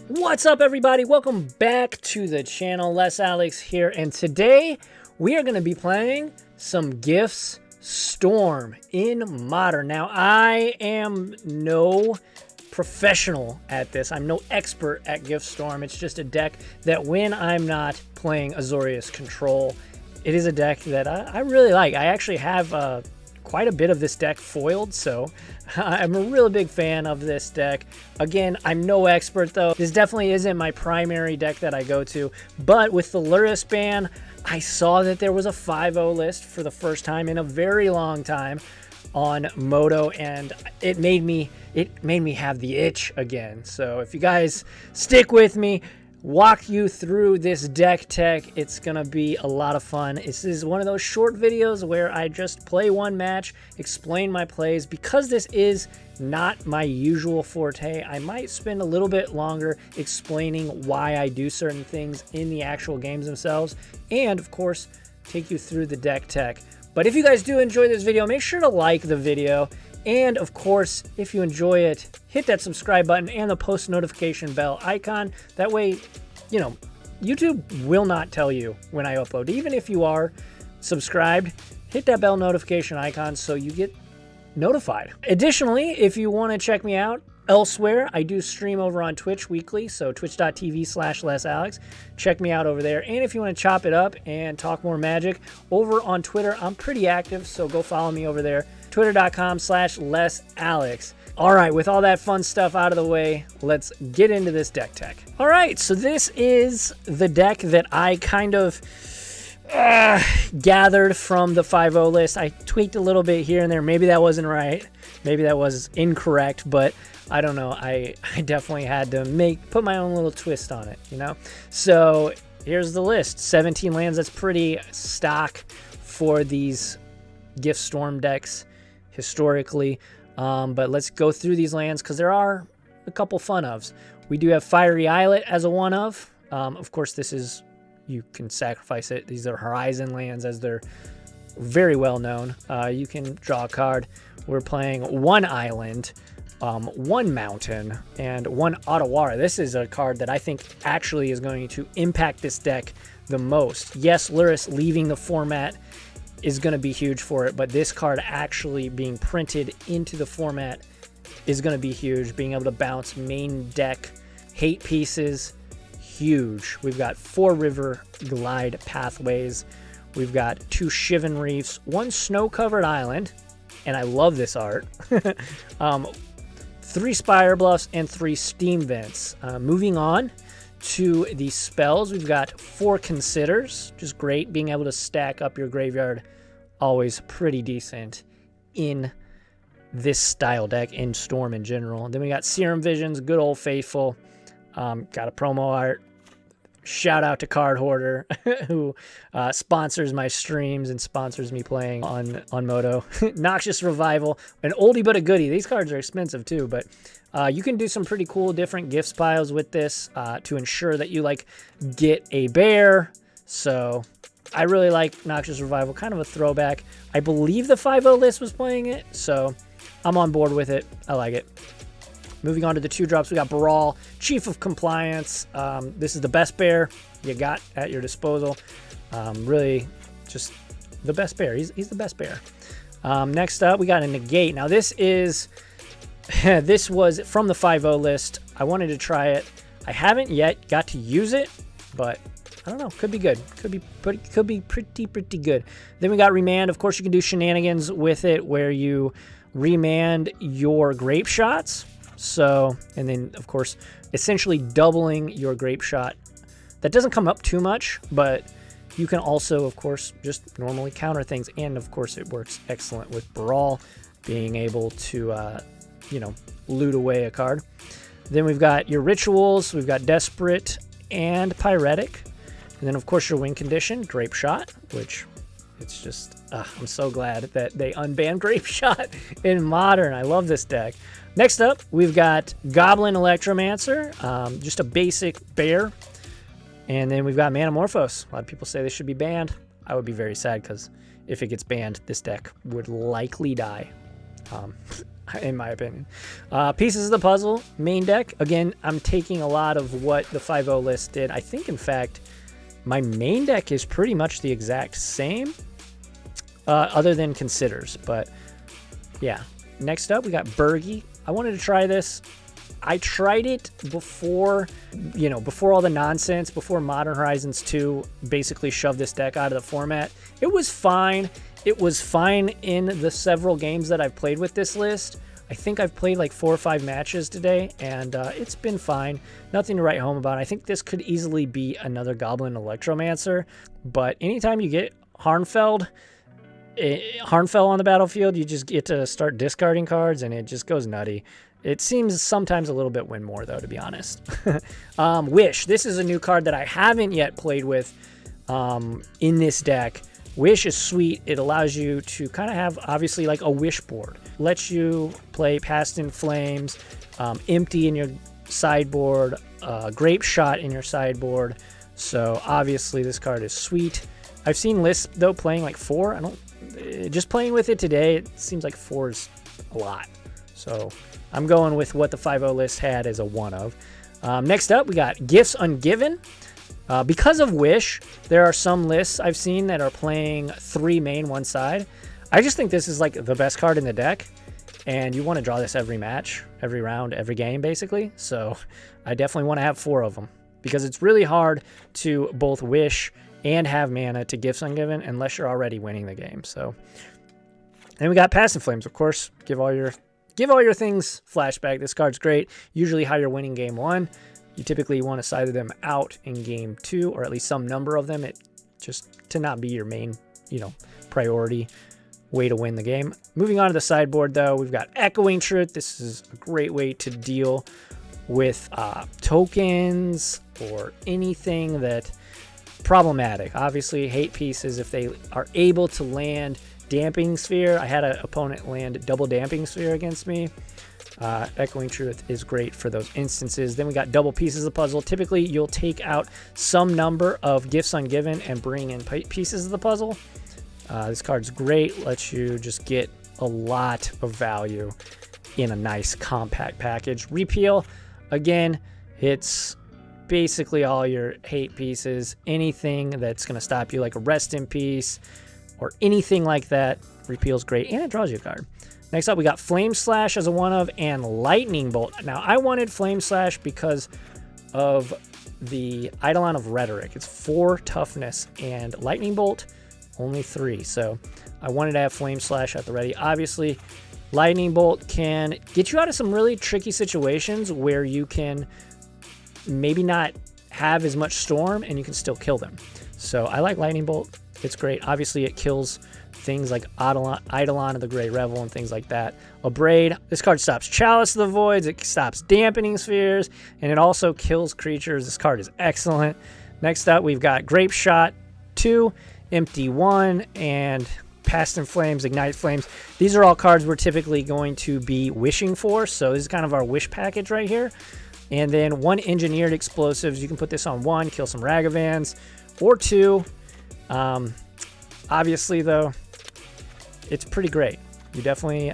What's up, everybody? Welcome back to the channel. Les Alex here, and today we are going to be playing some Gifts Storm in Modern. Now, I am no professional at this. I'm no expert at Gift Storm. It's just a deck that when I'm not playing Azorius Control, it is a deck that I really like. I actually have quite a bit of this deck foiled, so I'm a really big fan of this deck. Again, I'm no expert though. This definitely isn't my primary deck that I go to, but with the Lurrus ban, I saw that there was a 5-0 list for the first time in a very long time on Moto, and it made me have the itch again. So if you guys stick with me, walk you through this deck tech, it's gonna be a lot of fun. This is one of those short videos where I just play one match, explain my plays. Because this is not my usual forte, I might spend a little bit longer explaining why I do certain things in the actual games themselves, and of course take you through the deck tech. But if you guys do enjoy this video, make sure to like the video. And of course, if you enjoy it, hit that subscribe button and the post notification bell icon. That way, you know, YouTube will not tell you when I upload. Even if you are subscribed, hit that bell notification icon so you get notified. Additionally, if you want to check me out elsewhere, I do stream over on Twitch weekly, so twitch.tv/LesAlex. Check me out over there. And if you want to chop it up and talk more Magic, over on Twitter, I'm pretty active, so go follow me over there. Twitter.com/LesAlex. All right, with all that fun stuff out of the way, let's get into this deck tech. All right, so this is the deck that I kind of gathered from the 5-0 list. I tweaked a little bit here and there. Maybe that wasn't right. Maybe that was incorrect, but I don't know. I definitely had to put my own little twist on it, you know? So here's the list. 17 lands. That's pretty stock for these Gift Storm decks historically. But let's go through these lands because there are a couple fun ofs. We do have Fiery Islet as a one of. Of course, this is, you can sacrifice it. These are Horizon lands as they're very well known. You can draw a card. We're playing one island, one mountain, and one Otawara. This is a card that I think actually is going to impact this deck the most. Yes, Lurrus leaving the format is going to be huge for it, but this card actually being printed into the format is going to be huge. Being able to bounce main deck hate pieces, huge. We've got 4 River Glide Pathways. We've got 2 Shivan Reefs, 1 snow-covered island, and I love this art. 3 Spire Bluffs, and 3 Steam Vents. Moving on to the spells, we've got 4 Considers, just great. Being able to stack up your graveyard, always pretty decent in this style deck, in Storm in general. And then we got Serum Visions, good old faithful. Got a promo art. Shout out to Card Hoarder, who sponsors my streams and sponsors me playing on Moto. Noxious Revival, an oldie but a goodie. These cards are expensive too, but you can do some pretty cool different gifts piles with this to ensure that you get a bear. So I really like Noxious Revival, kind of a throwback. I believe the 5-0 list was playing it, so I'm on board with it. I like it. Moving on to the 2-drops, we got Brawl, Chief of Compliance. This is the best bear you got at your disposal. Really just the best bear. He's the best bear. Next up, we got a Negate. Now this is this was from the 5-0 list. I wanted to try it. I haven't yet got to use it, but I don't know. Could be good. Could be pretty good. Then we got Remand. Of course, you can do shenanigans with it where you remand your grape shots. So, and then of course, essentially doubling your grape shot. That doesn't come up too much, but you can also, of course, just normally counter things. And of course, it works excellent with Brawl, being able to, you know, loot away a card. Then we've got your Rituals. We've got Desperate and Pyretic. And then, of course, your win condition, Grape Shot, which it's just, I'm so glad that they unbanned Grape Shot in Modern. I love this deck. Next up, we've got Goblin Electromancer, just a basic bear. And then we've got Manamorphose. A lot of people say this should be banned. I would be very sad because if it gets banned, this deck would likely die. in my opinion. Pieces of the puzzle, main deck. Again, I'm taking a lot of what the 5-0 list did. I think, in fact, my main deck is pretty much the exact same, other than Considers. But yeah, next up we got Burgi. I wanted to try this. I tried it before, before all the nonsense, before Modern Horizons 2 basically shoved this deck out of the format. It was fine. It was fine in the several games that I've played with this list. I think I've played like 4 or 5 matches today, and it's been fine. Nothing to write home about. I think this could easily be another Goblin Electromancer, but anytime you get Harnfell on the battlefield, you just get to start discarding cards, and it just goes nutty. It seems sometimes a little bit win more, though, to be honest. Wish. This is a new card that I haven't yet played with in this deck. Wish is sweet. It allows you to kind of have, obviously, like a wish board. Lets you play Past in Flames, Empty in your sideboard, Grape Shot in your sideboard. So, obviously, this card is sweet. I've seen lists, though, playing like 4. Just playing with it today, it seems like 4 is a lot. So, I'm going with what the 5-0 list had as a 1 of. Next up, we got Gifts Ungiven. Because of Wish, there are some lists I've seen that are playing 3 main, 1 side. I just think this is like the best card in the deck, and you want to draw this every match, every round, every game, basically. So I definitely want to have 4 of them, because it's really hard to both wish and have mana to Gifts Ungiven unless you're already winning the game. So then we got Past in Flames, of course. Give all your things flashback. This card's great. Usually how you're winning game 1. You typically want to side them out in game 2, or at least some number of them. It just to not be your main, priority way to win the game. Moving on to the sideboard, though, we've got Echoing Truth. This is a great way to deal with tokens or anything that problematic. Obviously, hate pieces if they are able to land Damping Sphere. I had an opponent land double Damping Sphere against me. Echoing Truth is great for those instances. Then we got double pieces of the puzzle. Typically, you'll take out some number of Gifts Ungiven and bring in pieces of the puzzle. This card's great. Lets you just get a lot of value in a nice compact package. Repeal, again, it's basically all your hate pieces. Anything that's going to stop you, like a Rest in Peace or anything like that. Repeal's great, and it draws you a card. Next up, we got Flame Slash as a 1 of and Lightning Bolt. Now, I wanted Flame Slash because of the Eidolon of Rhetoric. It's 4 toughness, and Lightning Bolt, only 3. So I wanted to have Flame Slash at the ready. Obviously, Lightning Bolt can get you out of some really tricky situations where you can maybe not have as much Storm, and you can still kill them. So I like Lightning Bolt. It's great. Obviously, it kills things like Eidolon of the Grey Revel and things like that. Abrade. This card stops Chalice of the Voids. It stops Dampening Spheres. And it also kills creatures. This card is excellent. Next up, we've got Grape Shot 2, Empty 1, and Past in Flames, Ignite Flames. These are all cards we're typically going to be wishing for. So this is kind of our wish package right here. And then 1 Engineered Explosives. You can put this on 1, kill some Ragavans, or 2. Obviously, though, it's pretty great. You definitely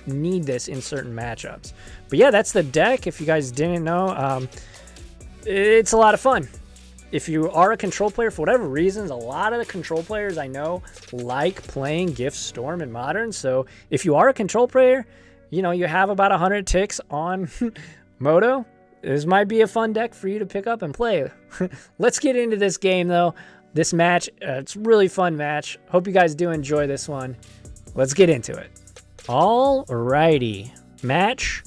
need this in certain matchups. But yeah, that's the deck. If you guys didn't know, it's a lot of fun. If you are a control player, for whatever reasons, a lot of the control players I know like playing Gift Storm in Modern. So if you are a control player, you have about 100 ticks on Moto. This might be a fun deck for you to pick up and play. Let's get into this game, though. This match, it's a really fun match. Hope you guys do enjoy this one. Let's get into it. Alrighty. Match.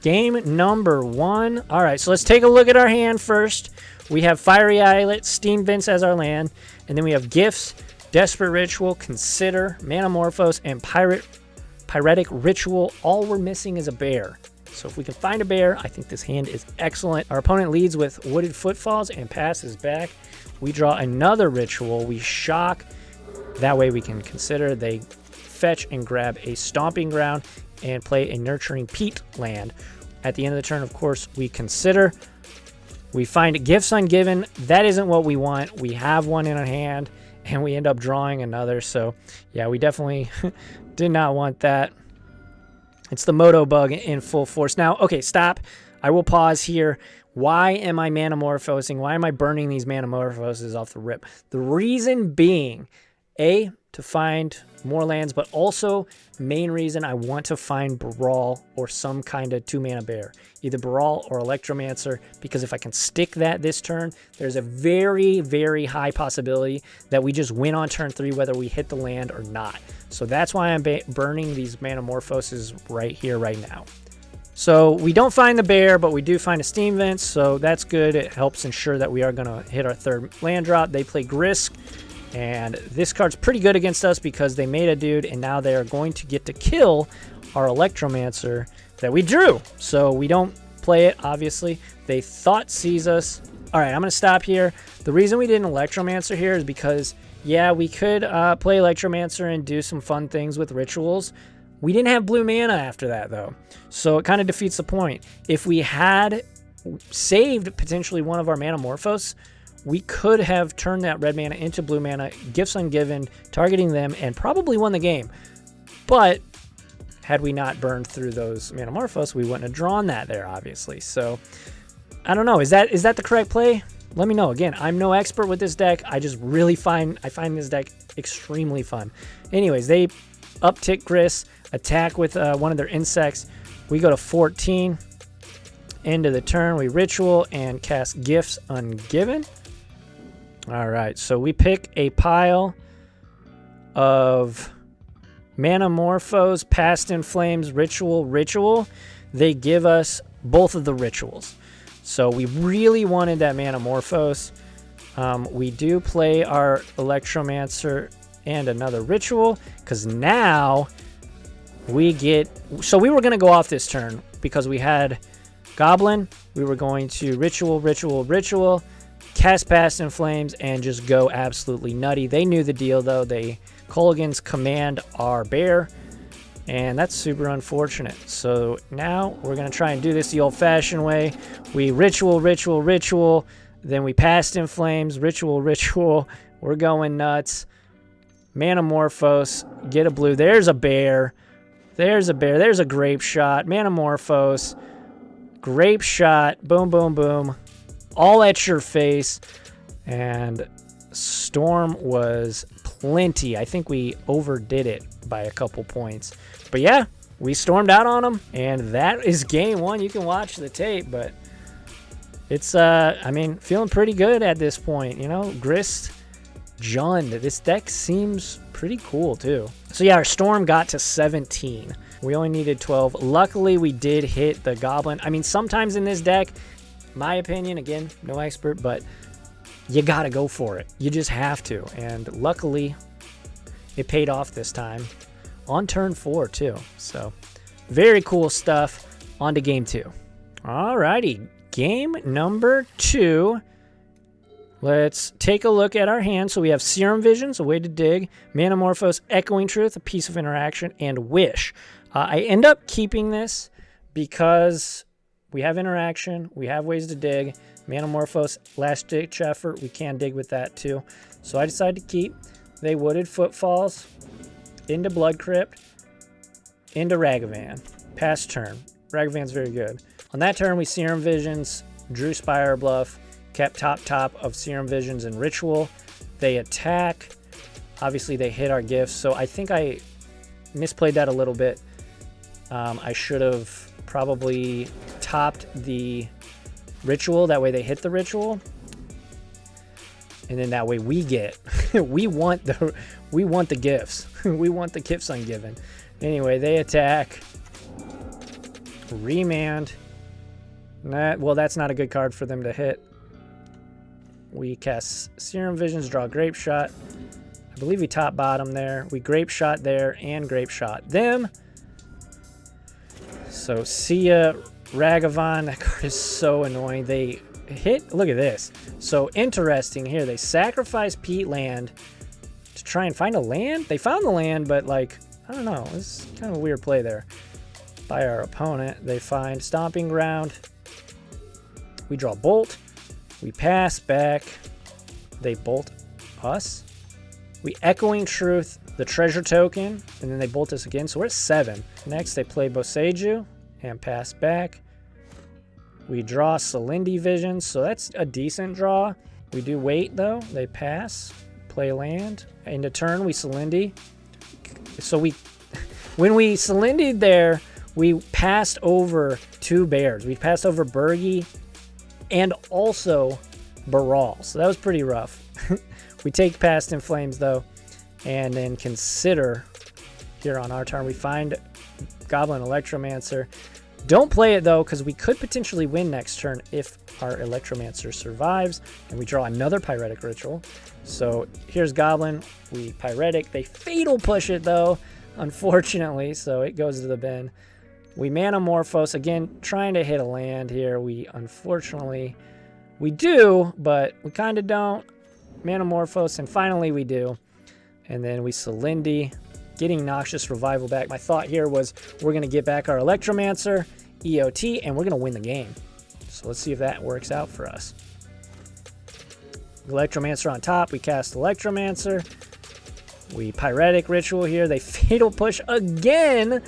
Game number 1. Alright, so let's take a look at our hand first. We have Fiery Islet, Steam Vents as our land. And then we have Gifts, Desperate Ritual, Consider, Manamorphose, and Pyretic Ritual. All we're missing is a bear. So if we can find a bear, I think this hand is excellent. Our opponent leads with Wooded Footfalls and passes back. We draw another ritual. We shock. That way we can consider. They fetch and grab a Stomping Ground and play a Nurturing Peat land. At the end of the turn, of course, we consider. We find Gifts Ungiven. That isn't what we want. We have one in our hand, and we end up drawing another. So, yeah, we definitely did not want that. It's the Moto bug in full force. Now, okay, stop. I will pause here. Why am I Manamorphosing? Why am I burning these Manamorphoses off the rip? The reason being, A, to find more lands, but also main reason I want to find Brawl or some kind of 2-mana bear. Either Brawl or Electromancer, because if I can stick that this turn, there's a very, very high possibility that we just win on turn 3 whether we hit the land or not. So that's why I'm burning these Manamorphoses right here, right now. So we don't find the bear, but we do find a Steam Vent, so that's good. It helps ensure that we are going to hit our 3rd land drop. They play Grisk, and this card's pretty good against us because they made a dude, and now they are going to get to kill our Electromancer that we drew. So we don't play it, obviously. They thought seize us. All right, I'm going to stop here. The reason we didn't Electromancer here is because, yeah, we could play Electromancer and do some fun things with rituals. We didn't have blue mana after that, though. So it kind of defeats the point. If we had saved potentially one of our Manamorphose, we could have turned that red mana into blue mana, Gifts Ungiven, targeting them, and probably won the game. But had we not burned through those Manamorphose, we wouldn't have drawn that there, obviously. So I don't know. Is that the correct play? Let me know. Again, I'm no expert with this deck. I just really find this deck extremely fun. Anyways, they uptick Grisk, attack with one of their insects. We go to 14. End of the turn, we ritual and cast Gifts Ungiven. All right, so we pick a pile of Manamorphose, Past in Flames, Ritual. They give us both of the rituals. So we really wanted that Manamorphose. We do play our Electromancer and another ritual, because now we get... So we were going to go off this turn because we had Goblin. We were going to ritual, cast Past in Flames, and just go absolutely nutty. They knew the deal, though. They Kolaghan's command our bear, and that's super unfortunate. So now we're going to try and do this the old-fashioned way. We ritual, then we Past in Flames, ritual. We're going nuts. Manamorphose, get a blue. There's a bear. There's a Grape Shot. Manamorphose, Grape Shot, boom. All at your face. And Storm was plenty. I think we overdid it by a couple points. But yeah, we stormed out on them, and that is game 1. You can watch the tape, but it's, I mean, feeling pretty good at this point. You know, Grist, Jund. This deck seems pretty cool, too. So yeah, our Storm got to 17. We only needed 12. Luckily, we did hit the Goblin. I mean, sometimes in this deck, my opinion, again, no expert, but you gotta go for it. You just have to. And luckily, it paid off this time. On turn 4, too. So, very cool stuff. On to game 2. Alrighty. Game number 2. Let's take a look at our hand. So we have Serum Visions, a way to dig, Manamorphose, Echoing Truth, a piece of interaction, and Wish. I end up keeping this because we have interaction, we have ways to dig, Manamorphose, last ditch effort, we can dig with that too. So I decided to keep. They Wooded Footfalls, into Blood Crypt, into Ragavan. Past turn. Ragavan's very good. On that turn, we Serum Visions, drew Spire Bluff, kept top of Serum Visions and Ritual. They attack. Obviously, they hit our gifts, so I think I misplayed that a little bit. I should have probably topped the Ritual. That way they hit the Ritual. And then that way we get, we want the gifts. We want the Gifts Ungiven. Anyway, they attack. Remand. Well, that's not a good card for them to hit. We cast Serum Visions, draw Grape Shot. I believe we top bottom there. We Grape Shot there and Grape Shot them. So see ya, Ragavan. That card is so annoying. They hit, look at this. So interesting here. They sacrifice Peatland to try and find a land. They found the land, but like, I don't know. It's kind of a weird play there by our opponent. They find Stomping Ground. We draw Bolt. We pass back. They bolt us. We Echoing Truth, the treasure token, and then they bolt us again. So we're at 7. Next, they play Boseiju and pass back. We draw Selindi Vision, so that's a decent draw. We do wait, though. They pass, play land. End of turn, we Selindi. So when we Selindi'd there, we passed over 2 bears. We passed over Birgi and also Baral. So that was pretty rough. We take Past in Flames, though, and then consider here on our turn. We find Goblin Electromancer. Don't play it, though, because we could potentially win next turn if our Electromancer survives, and we draw another Pyretic Ritual. So here's Goblin. We Pyretic. They Fatal Push it, though, unfortunately, so it goes to the bin. We Manamorphose, again, trying to hit a land here. Unfortunately, we do, but we kind of don't. Manamorphose, and finally we do. And then we Selindi, getting Noxious Revival back. My thought here was we're going to get back our Electromancer, EOT, and we're going to win the game. So let's see if that works out for us. Electromancer on top. We cast Electromancer. We Pyretic Ritual here. They Fatal Push again.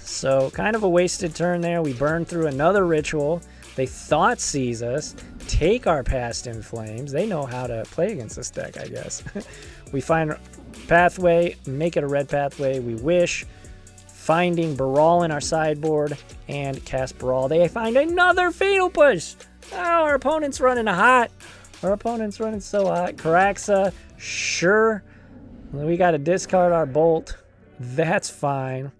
So kind of a wasted turn there. We burn through another Ritual. They Thoughtseize us. Take our Past in Flames. They know how to play against this deck, I guess. We find pathway, make it a red pathway. We wish, finding Baral in our sideboard, and cast Baral. They find another Fatal Push. Oh, our opponent's running hot. Our opponent's running so hot. Caraxa, sure. We got to discard our Bolt. That's fine.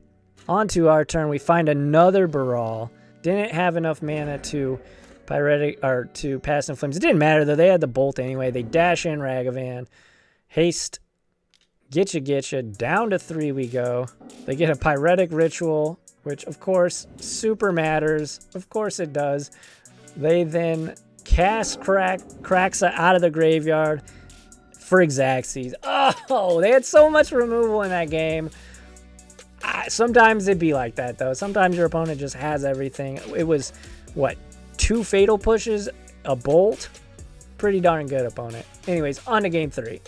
On to our turn. We find another Baral. Didn't have enough mana to Pyretic or to Past in Flames. It didn't matter though. They had the Bolt anyway. They dash in Ragavan, haste, getcha. Down to 3 we go. They get a Pyretic Ritual, which of course super matters. Of course it does. They then cast Caraxa out of the graveyard for Xaxes. Oh, they had so much removal in that game. Sometimes it'd be like that though. Sometimes your opponent just has everything. It was what? 2 Fatal Pushes, a Bolt. Pretty darn good opponent. Anyways, on to game 3.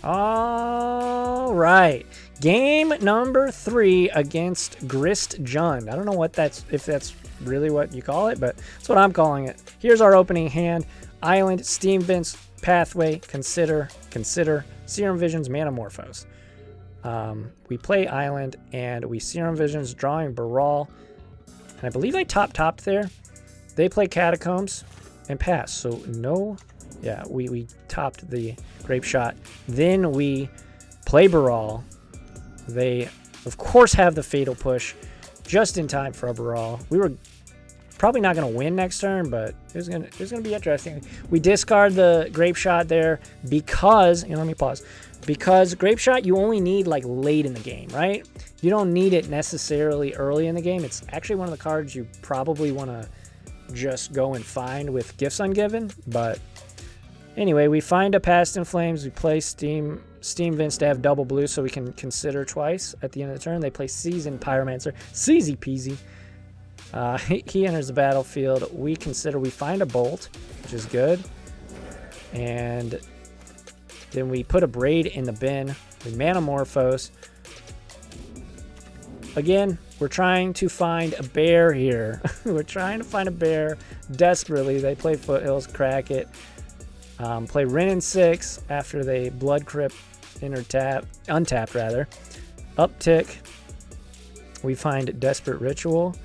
All right. Game number 3 against Grist Jund. I don't know if that's really what you call it, but that's what I'm calling it. Here's our opening hand. Island, Steam Vents, Pathway, Consider, Serum Visions, Manamorphose. We play Island, and we Serum Visions, drawing Baral. And I believe I topped there. They play Catacombs and pass. So no, yeah, we topped the Grape Shot. Then we play Baral. They, of course, have the Fatal Push just in time for a Baral. We were probably not going to win next turn, but it was gonna be interesting. We discard the Grape Shot there because, let me pause. Because Grape Shot you only need like late in the game, right? You don't need it necessarily early in the game. It's actually one of the cards you probably want to just go and find with Gifts Ungiven. But anyway, we find a Past in Flames. We play Steam Vents to have double blue so we can consider twice at the end of the turn. They play Seasoned Pyromancer. Easy peasy. He enters the battlefield. We consider, we find a Bolt, which is good. And then we put a Braid in the bin. We Manamorphose. Again, we're trying to find a bear here. We're trying to find a bear desperately. They play Foothills, crack it. Play Wrenn and 6 after they Blood Crypt untapped rather. Uptick. We find Desperate Ritual.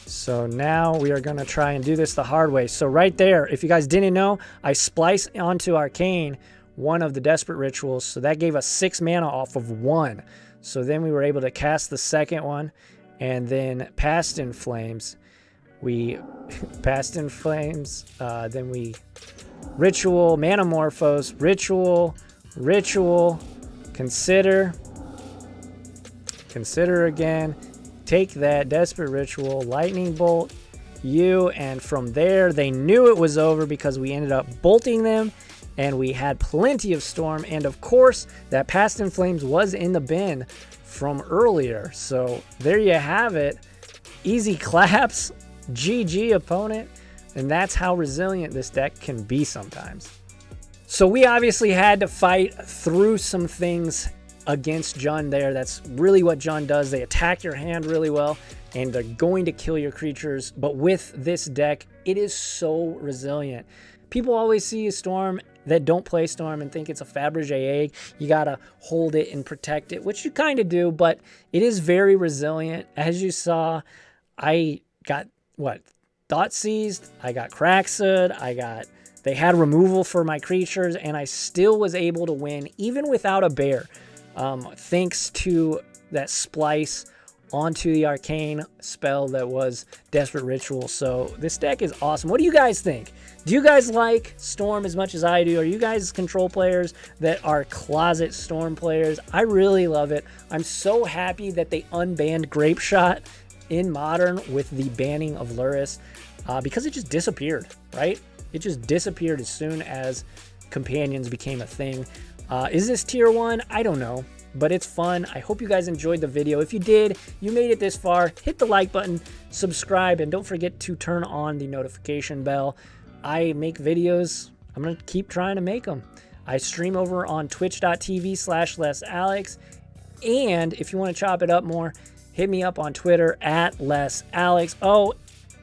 So now we are going to try and do this the hard way. So right there, if you guys didn't know, I spliced onto Arcane one of the Desperate Rituals. So that gave us 6 mana off of 1. So then we were able to cast the second one and then Past in Flames. We Past in Flames, then we Ritual, Manamorphose, Ritual, Consider again, take that Desperate Ritual, Lightning Bolt, and from there they knew it was over because we ended up bolting them and we had plenty of Storm, and of course that Past in Flames was in the bin from earlier. So there you have it. Easy claps. GG opponent. And that's how resilient this deck can be sometimes. So we obviously had to fight through some things against Jund there. That's really what Jund does. They attack your hand really well, and they're going to kill your creatures. But with this deck, it is so resilient. People always see a Storm that don't play Storm and think it's a Fabergé egg. You got to hold it and protect it, which you kind of do, but it is very resilient. As you saw, I got, Thoughtseized, I got Craxud, they had removal for my creatures, and I still was able to win, even without a bear, thanks to that splice onto the arcane spell that was Desperate Ritual. So this deck is awesome. What do you guys think? Do you guys like Storm as much as I do? Are you guys control players that are closet Storm players? I really love it. I'm so happy that they unbanned Grape Shot in Modern with the banning of Lurrus, because it just disappeared, right? It just disappeared as soon as companions became a thing. Is this tier 1? I don't know, but it's fun. I hope you guys enjoyed the video. If you did, you made it this far, hit the like button, subscribe, and don't forget to turn on the notification bell. I make videos. I'm going to keep trying to make them. I stream over on twitch.tv/LessAlex. And if you want to chop it up more, hit me up on Twitter @LessAlex. Oh,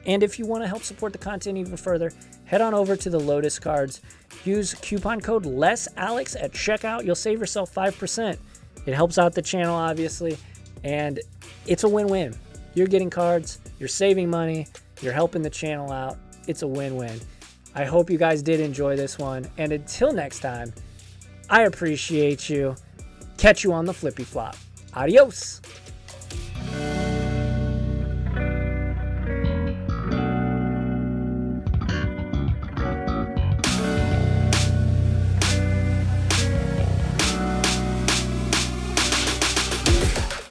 and if you want to help support the content even further, head on over to the Lotus cards. Use coupon code LessAlex at checkout. You'll save yourself 5%. It helps out the channel, obviously, and it's a win-win. You're getting cards, you're saving money, you're helping the channel out. It's a win-win. I hope you guys did enjoy this one, and until next time, I appreciate you. Catch you on the flippy flop. Adios.